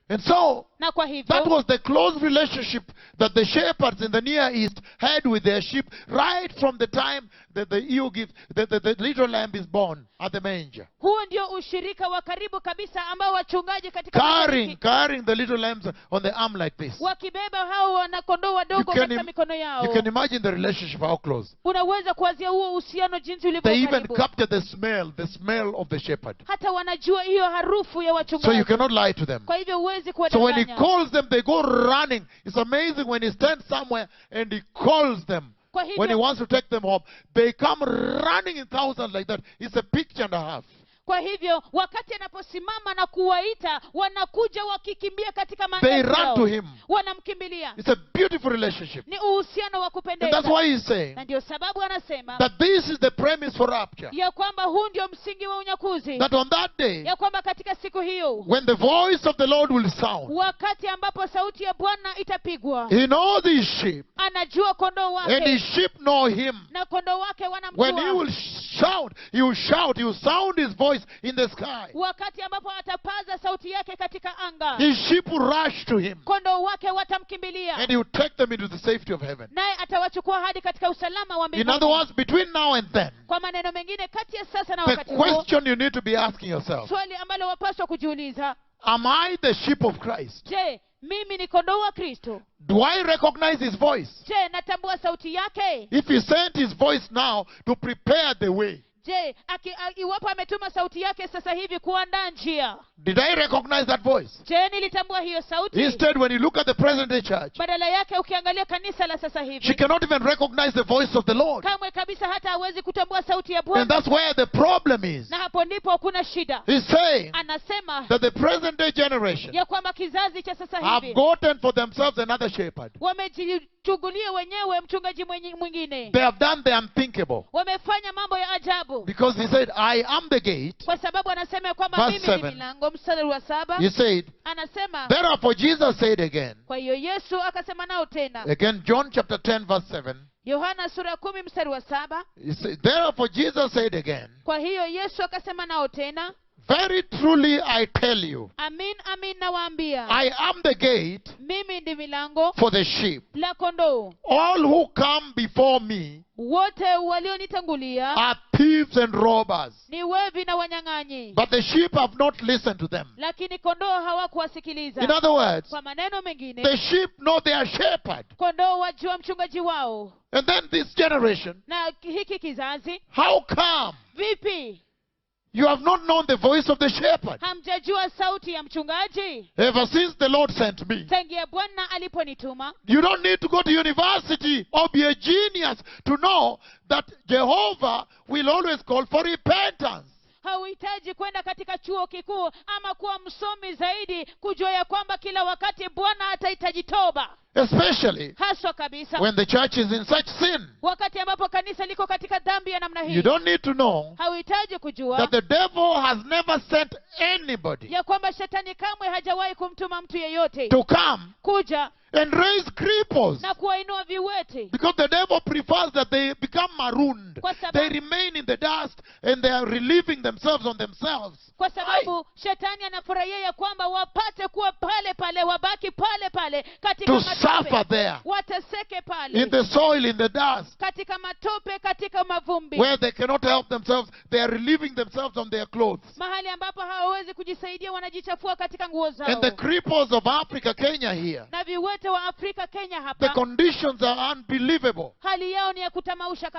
And so, Na kwa that hivyo was the close relationship that the shepherds in the Near East had with their sheep right from the time that the little lamb is born at the manger. huo ndio ushirika wa karibu kabisa ambao wachungaji katika mashariki Carrying the little lambs on the arm like this. wakibeba hao wanakondoo wadogo katika mikono yao. You can imagine the relationship, how close. Unaweza kuanzia huo uhusiano jinsi ulivyo They even karibu. capture the smell of the shepherd. Hata wanajua hiyo harufu ya So wachungaji. you cannot lie to them. Kwa hivyo huwezi So when he kuwadanganya. calls them, they go running. It's amazing when he stands somewhere and he calls them. Kwa When he hivyo, wants to take them home, they come running in thousands like that. It's a picture and a half. kwa hivyo wakati anaposimama na kuwaita wanakuja wakikimbia katika They maelfu run yao. to him. Wanamkimbilia. It's a beautiful relationship. Ni uhusiano wa And kupendeza. that's why he's saying Na ndio sababu anasema that this is the premise for rapture. ya kwamba huu ndio msingi wa unyakuzi. That on that day, Ya kwamba katika siku hiyo when the voice of the Lord will sound, wakati ambapo sauti ya Bwana itapigwa, he knows his sheep, anajua kondoo and his wake sheep know him. na kondoo wake When he wanamjua. will shout, he will sound his voice in the sky. Wakati ambapo atapaza sauti yake katika anga, His sheep will rush to him, kondoo wake watamkimbilia, and he will take them into the safety of heaven. naye atawachukua hadi katika usalama wa In other mbinguni. words, between now and then, Kwa maneno mengine, kati ya sasa na the wakati huo, question you need to be asking yourself, swali ambalo wapaswa kujiuliza, am I the sheep of Christ? je, mimi ni kondoo wa Kristo? Do I recognize his voice? Je, natambua sauti yake? If he sent his voice now to prepare the way, Je, iwapo ametuma sauti yake sasa hivi kuandaa njia, did I recognize that voice? je, nilitambua hiyo sauti? Instead, when you look at the present day church, Badala yake ukiangalia kanisa la sasa she hivi, cannot even recognize the voice of the Lord. kamwe kabisa hata hawezi kutambua sauti ya And Bwana. that's where the problem is. Na hapo ndipo kuna shida. He's saying Anasema that the present day generation ya kwamba kizazi cha sasa have hivi gotten for themselves another shepherd. wamejichugulia wenyewe mchungaji mwingine. They have done the unthinkable. Wamefanya mambo ya ajabu. Because he said, I am the gate. Kwa sababu anasema ya kwamba Verse mimi ni 7. milango. Mstari wa 7 He said, anasema, therefore Jesus said again, kwa hiyo Yesu akasema nao tena. again John chapter 10 verse 7, Yohana sura ya 10 mstari wa 7. he said, therefore Jesus said again, Kwa hiyo Yesu akasema nao tena, very truly I tell you, amin amin nawaambia, I am the gate mimi ndi milango for the sheep. la kondoo. All who come before me Wote walionitangulia are thieves and robbers, ni wevi na wanyang'anyi, but the sheep have not listened to them. lakini kondoo hawakuwasikiliza. In other words, Kwa maneno mengine, the sheep know their shepherd. kondoo wajua mchungaji wao. And then this generation, Na hiki kizazi, how come vipi you have not known the voice of the shepherd? hamjajua sauti ya mchungaji? Ever since the Lord sent me. Tangia Bwana aliponituma. You don't need to go to university or be a genius to know that Jehovah will always call for repentance. Hauhitaji kwenda katika chuo kikuu ama kuwa msomi zaidi kujua ya kwamba kila wakati Bwana atahitaji toba. Especially Haswa kabisa when the church is in such sin. wakati ambapo kanisa liko katika dhambi ya namna hii. You don't need to know Hauhitaji kujua that the devil has never sent anybody ya kwamba shetani kamwe hajawahi kumtuma mtu yeyote to come kuja and raise cripples. na kuwainua viwete. Because the devil prefers that they become marooned. Kwa sababu- They remain in the dust and they are relieving themselves on themselves. Kwa sababu shetani anafurahia ya kwamba wapate kuwa pale pale, wabaki pale pale katika To matope. suffer there. Wateseke pale In the soil, in the dust. katika matope, katika mavumbi, Where they cannot help themselves. They are relieving themselves on their clothes. mahali ambapo hawawezi kujisaidia, wanajichafua katika nguo zao. And the cripples of Africa, Kenya here. Na viwete wa Afrika Kenya The hapa, conditions are unbelievable. hali yao ni ya kutamausha.